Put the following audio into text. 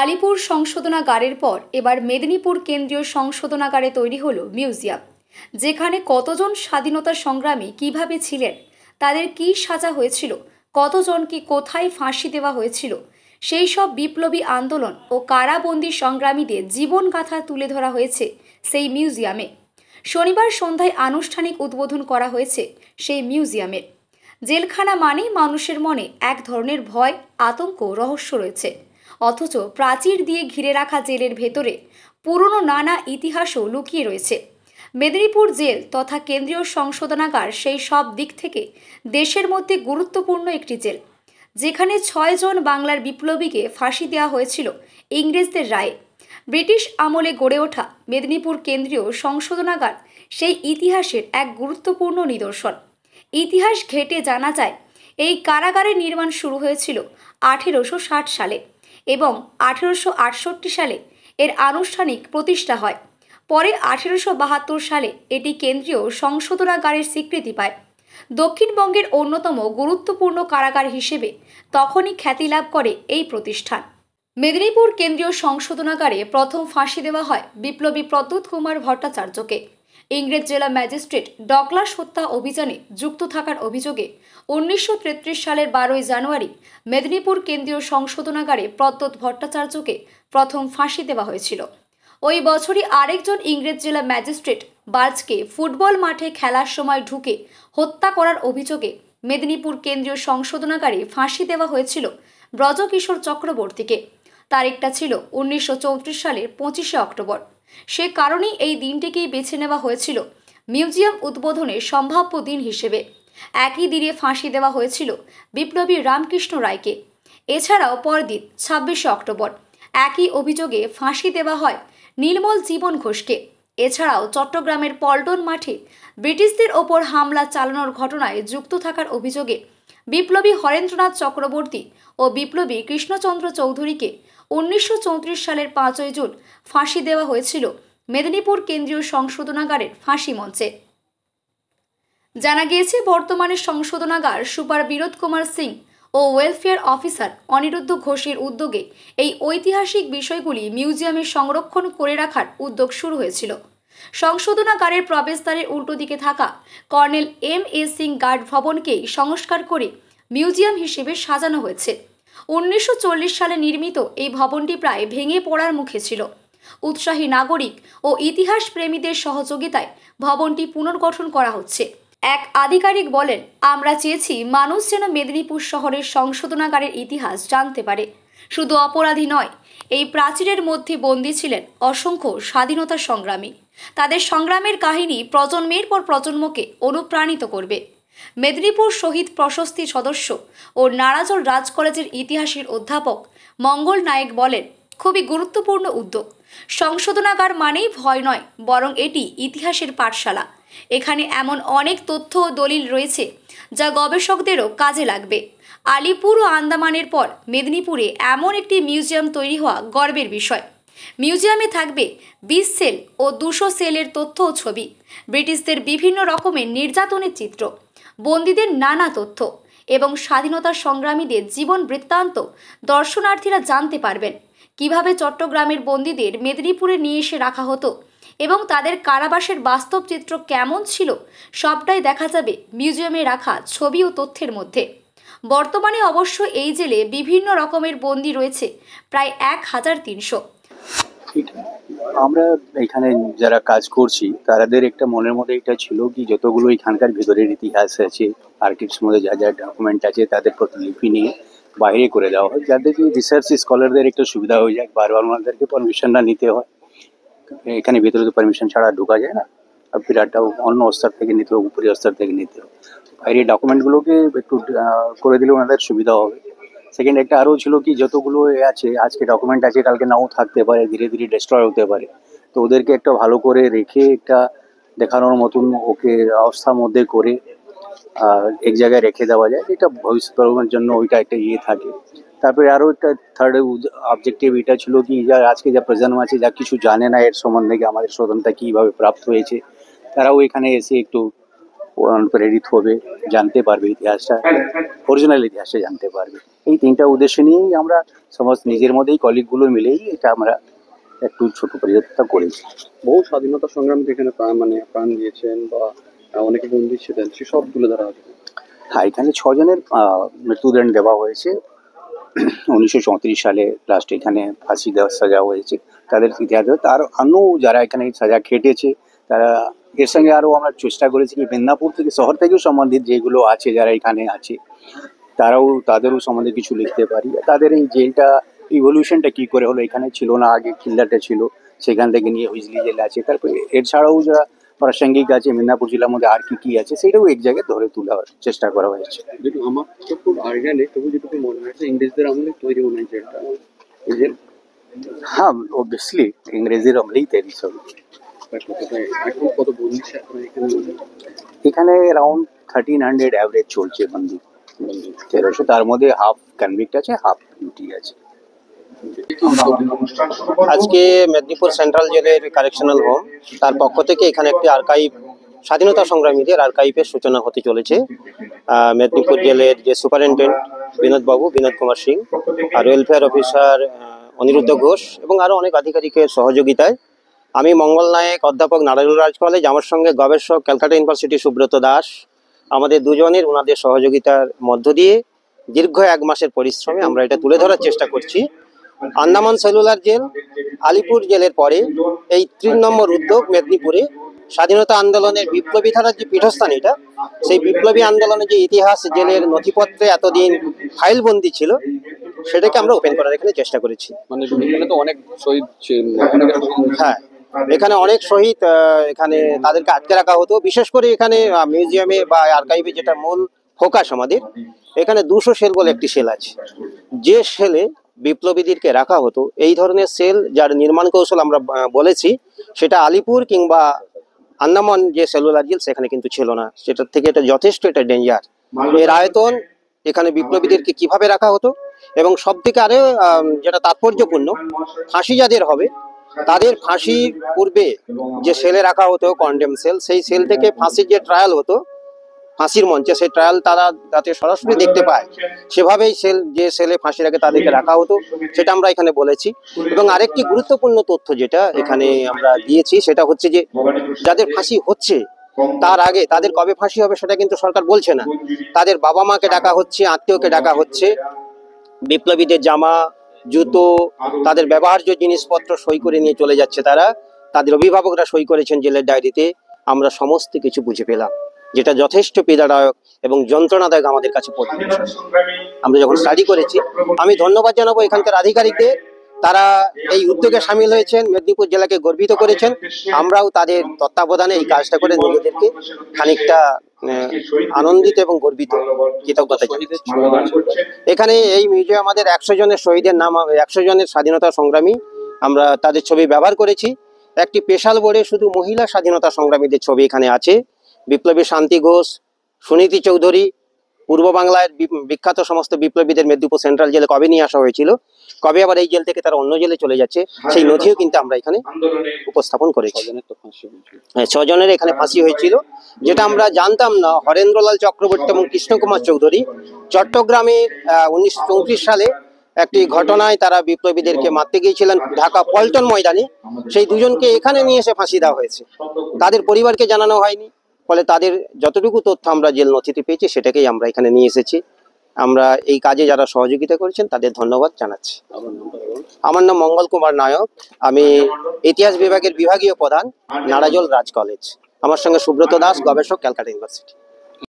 আলিপুর সংশোধনাগারের পর এবার মেদিনীপুর কেন্দ্রীয় সংশোধনাগারে তৈরি হলো মিউজিয়াম, যেখানে কতজন স্বাধীনতা সংগ্রামী কিভাবে ছিলেন, তাদের কি সাজা হয়েছিল, কতজনকে কোথায় ফাঁসি দেওয়া হয়েছিল, সেই সব বিপ্লবী আন্দোলন ও কারাবন্দী সংগ্রামীদের জীবনগাথা তুলে ধরা হয়েছে সেই মিউজিয়ামে। শনিবার সন্ধ্যায় আনুষ্ঠানিক উদ্বোধন করা হয়েছে সেই মিউজিয়ামের। জেলখানা মানেই মানুষের মনে এক ধরনের ভয়, আতঙ্ক, রহস্য রয়েছে। অথচ প্রাচীর দিয়ে ঘিরে রাখা জেলের ভেতরে পুরনো নানা ইতিহাসও লুকিয়ে রয়েছে। মেদিনীপুর জেল তথা কেন্দ্রীয় সংশোধনাগার সেই সব দিক থেকে দেশের মধ্যে গুরুত্বপূর্ণ একটি জেল, যেখানে 6 জন বাংলার বিপ্লবীকে ফাঁসি দেওয়া হয়েছিল ইংরেজদের রায়ে। ব্রিটিশ আমলে গড়ে ওঠা মেদিনীপুর কেন্দ্রীয় সংশোধনাগার সেই ইতিহাসের এক গুরুত্বপূর্ণ নিদর্শন। ইতিহাস ঘেঁটে জানা যায়, এই কারাগারের নির্মাণ শুরু হয়েছিল 1860 সালে এবং 1868 সালে এর আনুষ্ঠানিক প্রতিষ্ঠা হয়। পরে 1872 সালে এটি কেন্দ্রীয় সংশোধনাগারের স্বীকৃতি পায়। দক্ষিণবঙ্গের অন্যতম গুরুত্বপূর্ণ কারাগার হিসেবে তখনই খ্যাতি লাভ করে এই প্রতিষ্ঠান। মেদিনীপুর কেন্দ্রীয় সংশোধনাগারে প্রথম ফাঁসি দেওয়া হয় বিপ্লবী প্রদ্যোৎ কুমার ভট্টাচার্যকে। ইংরেজ জেলা ম্যাজিস্ট্রেট ডগলাস হত্যা অভিযানে যুক্ত থাকার অভিযোগে 1933 সালের 12ই জানুয়ারি মেদিনীপুর কেন্দ্রীয় সংশোধনাগারে প্রদ্যোৎ ভট্টাচার্যকে প্রথম ফাঁসি দেওয়া হয়েছিল। ওই বছরই আরেকজন ইংরেজ জেলা ম্যাজিস্ট্রেট বার্জকে ফুটবল মাঠে খেলার সময় ঢুকে হত্যা করার অভিযোগে মেদিনীপুর কেন্দ্রীয় সংশোধনাগারে ফাঁসি দেওয়া হয়েছিল ব্রজকিশোর চক্রবর্তীকে। তারিখটা ছিল 1934 সালের 25শে অক্টোবর। সে কারণেই এই দিনটিকেই বেছে নেওয়া হয়েছিল মিউজিয়াম উদ্বোধনের সম্ভাব্য দিন হিসেবে। একই দিনে ফাঁসি দেওয়া হয়েছিল বিপ্লবী রামকৃষ্ণ রায়কে। এছাড়াও পরদিন 26শে অক্টোবর একই অভিযোগে ফাঁসি দেওয়া হয় নীলমল জীবন ঘোষকে। এছাড়াও চট্টগ্রামের পল্টন মাঠে ব্রিটিশদের ওপর হামলা চালানোর ঘটনায় যুক্ত থাকার অভিযোগে বিপ্লবী হরেন্দ্রনাথ চক্রবর্তী ও বিপ্লবী কৃষ্ণচন্দ্র চৌধুরীকে 1934 সালের 5ই জুন ফাঁসি দেওয়া হয়েছিল মেদিনীপুর কেন্দ্রীয় সংশোধনাগারের ফাঁসি মঞ্চে। জানা গিয়েছে, বর্তমানে সংশোধনাগার সুপার বিনোদ কুমার সিং ও ওয়েলফেয়ার অফিসার অনিরুদ্ধ ঘোষের উদ্যোগে এই ঐতিহাসিক বিষয়গুলি মিউজিয়ামে সংরক্ষণ করে রাখার উদ্যোগ শুরু হয়েছিল। সংশোধনাগারের প্রবেশদ্বারের উল্টো দিকে থাকা কর্নেল M.A. সিং গার্ড ভবনকেই সংস্কার করে মিউজিয়াম হিসেবে সাজানো হয়েছে। 1940 সালে নির্মিত এই ভবনটি প্রায় ভেঙে পড়ার মুখে ছিল। উৎসাহী নাগরিক ও ইতিহাস প্রেমীদের সহযোগিতায় ভবনটি পুনর্গঠন করা হচ্ছে। এক আধিকারিক বলেন, আমরা চেয়েছি মানুষ যেন মেদিনীপুর শহরের সংশোধনাগারের ইতিহাস জানতে পারে। শুধু অপরাধী নয়, এই প্রাচীরের মধ্যে বন্দী ছিলেন অসংখ্য স্বাধীনতা সংগ্রামী। তাদের সংগ্রামের কাহিনী প্রজন্মের পর প্রজন্মকে অনুপ্রাণিত করবে। মেদিনীপুর শহীদ প্রশস্তি সদস্য ও নারাজল রাজ কলেজের ইতিহাসের অধ্যাপক মঙ্গল নায়েক বলেন, খুবই গুরুত্বপূর্ণ উদ্যোগ। সংশোধনাগার মানেই ভয় নয়, বরং এটি ইতিহাসের পাঠশালা। এখানে এমন অনেক তথ্য ও দলিল রয়েছে যা গবেষকদেরও কাজে লাগবে। আলিপুর ও আন্দামানের পর মেদিনীপুরে এমন একটি মিউজিয়াম তৈরি হওয়া গর্বের বিষয়। মিউজিয়ামে থাকবে 20 সেল ও 200 সেলের তথ্য ও ছবি, ব্রিটিশদের বিভিন্ন রকমের নির্যাতনের চিত্র, বন্দীদের নানা তথ্য এবং স্বাধীনতা সংগ্রামীদের জীবন বৃত্তান্ত। দর্শনার্থীরা জানতে পারবেন কিভাবে চট্টগ্রামের বন্দীদের মেদিনীপুরে নিয়ে এসে রাখা হতো এবং তাদের কারাবাসের বাস্তব চিত্র কেমন ছিল, সবটাই দেখা যাবে মিউজিয়ামে রাখা ছবি ও তথ্যের মধ্যে। বর্তমানে অবশ্য এই জেলে বিভিন্ন রকমের বন্দী রয়েছে প্রায় 1300। আমরা এখানে যারা কাজ করছি তাদের একটা মনের মধ্যে এটা ছিল কি যতগুলো এখানকার ভিতরের ইতিহাস আছে, আর্কিভস মধ্যে যা যা ডকুমেন্ট আছে তাদের প্রতিলিপি নিয়ে বাইরে করে দেওয়া হয়, যাতে কি রিসার্চ স্কলারদের একটু সুবিধা হয়ে যায়। বারবার ওনাদেরকে পারমিশন না নিতে হয়। এখানে ভিতরে তো পারমিশন ছাড়া ঢোকা যায় না, বিরাটটা অন্য স্তর থেকে নিতে হবে, উপরি স্তর থেকে নিতে হবে। বাইরে ডকুমেন্টগুলোকে একটু করে দিলে ওনাদের সুবিধা হবে। সেকেন্ড একটা আরও ছিল কি যতগুলো আছে আজকে ডকুমেন্ট আছে কালকে নাও থাকতে পারে, ধীরে ধীরে ডিস্ট্রয় হতে পারে। তো ওদেরকে একটা ভালো করে রেখে একটা দেখানোর মতন ওকে অবস্থার মধ্যে করে এক জায়গায় রেখে দেওয়া যায়, এটা ভবিষ্যৎ প্রজন্মের জন্য ওইটা একটা ইয়ে থাকে। তারপরে আরও একটা থার্ড অবজেক্টিভ এটা ছিল কি যা আজকে যা প্রজন্ম আছে যা কিছু জানে না এর সম্বন্ধে আমাদের স্বাধীনতা কীভাবে প্রাপ্ত হয়েছে, তারাও এখানে এসে একটু প্রেরিত হবে, জানতে পারবে ইতিহাসটা, অরিজিনাল ইতিহাসটা জানতে পারবে। এই তিনটা উদ্দেশ্য নিয়েই আমরা সমস্ত নিজের মধ্যেই কলিগগুলো মিলেই এটা আমরা একটু ছোট পরিবর্তন করেছি। বহু স্বাধীনতা সংগ্রামী এখানে প্রাণ দিয়েছেন বা অনেকে বন্দী ছিলেন, সেসব তুলে ধরা হবে। হ্যাঁ, এখানে ছজনের মৃত্যুদণ্ড দেওয়া হয়েছে। 1934 সালে লাস্ট এখানে ফাঁসি দেওয়ার সাজা হয়েছে। তাদের ইতিহাস তার অন্য যারা এখানে সাজা খেটেছে তারা এর সঙ্গে আরও আমরা চেষ্টা করেছি কি মেদিনীপুর থেকে শহর থেকেও সম্বন্ধিত যেগুলো আছে যারা এখানে আছে তাদেরও সম্বন্ধে কিছু লিখতে পারি। তাদের এই জেলটা ইভলিউশনটা কী করে হলো, এখানে ছিল না আগে, খিল্লাটা ছিল, সেখান থেকে নিয়ে হুইজলি জেলে আছে। তারপরে এছাড়াও যা প্রাসঙ্গিক আছে মেদিনীপুর জেলার মধ্যে আর কি আছে সেটাও এক জায়গায় ধরে তোলার চেষ্টা করা হয়েছে। যেহেতু আমার তো খুব আইডিয়া নেই, তবু যেটুকু মনে হয়েছে ইংরেজদের আমলে তৈরি মনে হয় জেলটা। এই জেল, হ্যাঁ অবভিয়াসলি ইংরেজির আমলেই তৈরি সব। এখন কত বন্দী এখানে? এখানে অ্যারাউন্ড 1300 অ্যাভারেজ চলছে বন্দি, 1300। তার মধ্যে হাফ কনভিক্ট আছে, হাফ ডিউটি আছে। আজকে মেদিনীপুর সেন্ট্রাল জেলের কারেকশনাল হোম তার পক্ষ থেকে এখানে একটি আর্কাইভ, স্বাধীনতা সংগ্রামীদের আর্কাইভের সূচনা হতে চলেছে। মেদিনীপুর জেলের যে সুপারিনটেন্ডেন্ট বিনোদ কুমার সিং, আর ওয়েলফেয়ার অফিসার অনিরুদ্ধ ঘোষ এবং আরও অনেক আধিকারিকের সহযোগিতায় আমি মঙ্গল নায়েক, অধ্যাপক নারায়ণ রাজ কলেজ, আমার সঙ্গে গবেষক ক্যালকাটা ইউনিভার্সিটি সুব্রত দাস, আমাদের দুজনের ওনাদের সহযোগিতার মধ্য দিয়ে দীর্ঘ 1 মাসের পরিশ্রমে আমরা এটা তুলে ধরার চেষ্টা করছি। আন্দামান সেলুলার জেল, আলিপুর জেলের পরে এই 3 নম্বর উদ্যোগ মেদিনীপুরে স্বাধীনতা আন্দোলনের বিপ্লবী ধারার যে পীঠস্থান, এটা সেই বিপ্লবী আন্দোলনের যে ইতিহাস জেলের নথিপত্রে এতদিন ফাইলবন্দি ছিল সেটাকে আমরা ওপেন করার এখানে চেষ্টা করেছি। মানে এখানে তো অনেক শহীদ, হ্যাঁ, এখানে অনেক শহীদ, এখানে তাদেরকে আটকে রাখা হতো। বিশেষ করে এখানে মিউজিয়ামে বা আর্কাইভে যেটা মূল ফোকাস আমাদের, এখানে 200 সেল বলে একটি সেল আছে। যে সেলে বিপ্লবীদেরকে রাখা হতো, এই ধরনের সেল যার নির্মাণ কৌশল আমরা বলেছি সেটা আলিপুর কিংবা আন্দামান যে সেলুলার জেল সেখানে কিন্তু ছিল না। সেটার থেকে এটা যথেষ্ট এটা ডেঞ্জার। এর আয়তন, এখানে বিপ্লবীদেরকে কিভাবে রাখা হতো, এবং সব থেকে আরো যেটা তাৎপর্যপূর্ণ, ফাঁসি যাদের হবে তাদের ফাঁসির পূর্বে যে সেলে রাখা হতো কন্ডেম সেল, সেই সেল থেকে ফাঁসির যে ট্রায়াল হতো ফাঁসির মঞ্চে, সেই ট্রায়াল তারা যাতে সরাসরি দেখতে পায় সেভাবেই যে সেলে ফাঁসির আগে তাদেরকে রাখা হতো, সেটা আমরা এখানে বলেছি। এবং আরেকটি গুরুত্বপূর্ণ তথ্য যেটা এখানে আমরা দিয়েছি সেটা হচ্ছে যে যাদের ফাঁসি হচ্ছে তার আগে তাদের কবে ফাঁসি হবে সেটা কিন্তু সরকার বলছে না। তাদের বাবা মাকে ডাকা হচ্ছে, আত্মীয়কে ডাকা হচ্ছে, বিপ্লবীদের জামা, জুতো, তাদের ব্যবহার্য জিনিসপত্র সই করে নিয়ে চলে যাচ্ছে তারা। তাদের অভিভাবকরা সই করেছেন জেলের ডায়েরিতে। আমরা সমস্ত কিছু বুঝে পেলাম, যেটা যথেষ্ট পীড়াদায়ক এবং যন্ত্রণাদায়ক আমাদের কাছে পড়ে। আমরা যখন স্টাডি করেছি, আমি ধন্যবাদ জানাবো এখানকার আধিকারিকদের, তারা এই উদ্যোগে সামিল হয়েছেন, মেদিনীপুর জেলাকে গর্বিত করেছেন। আমরাও তাদের তত্ত্বাবধানে এই কাজটা করে নিজেদেরকে খানিকটা আনন্দিত এবং গর্বিত, কৃতজ্ঞতা জানাচ্ছি। এখানে এই মিউজিয়ামে আমাদের 100 জনের শহীদের নাম, 100 জনের স্বাধীনতা সংগ্রামী, আমরা তাদের ছবি ব্যবহার করেছি। একটি স্পেশাল বোর্ডে শুধু মহিলা স্বাধীনতা সংগ্রামীদের ছবি এখানে আছে। বিপ্লবী শান্তি ঘোষ, সুনীতি চৌধুরী, পূর্ব বাংলার বিখ্যাত সমস্ত বিপ্লবীদের মেদিনীপুর সেন্ট্রাল জেলে কবে নিয়ে আসা হয়েছিল, কবে আবার এই জেল থেকে তারা অন্য জেলে চলে যাচ্ছে, সেই নথিও কিন্তু আমরা এখানে উপস্থাপন করেছি। 6 জনের এখানে ফাঁসি হয়েছিল, যেটা আমরা জানতাম না। হরেন্দ্রলাল চক্রবর্তী এবং কৃষ্ণকুমার চৌধুরী চট্টগ্রামে 1934 সালে একটি ঘটনায় তারা বিপ্লবীদেরকে মারতে গিয়েছিলেন ঢাকা পল্টন ময়দানে। সেই দুজনকে এখানে নিয়ে এসে ফাঁসি দেওয়া হয়েছে, তাদের পরিবারকে জানানো হয়নি। ফলে তাদের যতটুকু তথ্য আমরা জেল নথিতে পেয়েছি সেটাকেই আমরা এখানে নিয়ে এসেছি। আমরা এই কাজে যারা সহযোগিতা করেছেন তাদের ধন্যবাদ জানাচ্ছি। আমার নাম মঙ্গল কুমার নায়ক, আমি ইতিহাস বিভাগের বিভাগীয় প্রধান, নারাজল রাজ কলেজ। আমার সঙ্গে সুব্রত দাস, গবেষক, ক্যালকাটা ইউনিভার্সিটি।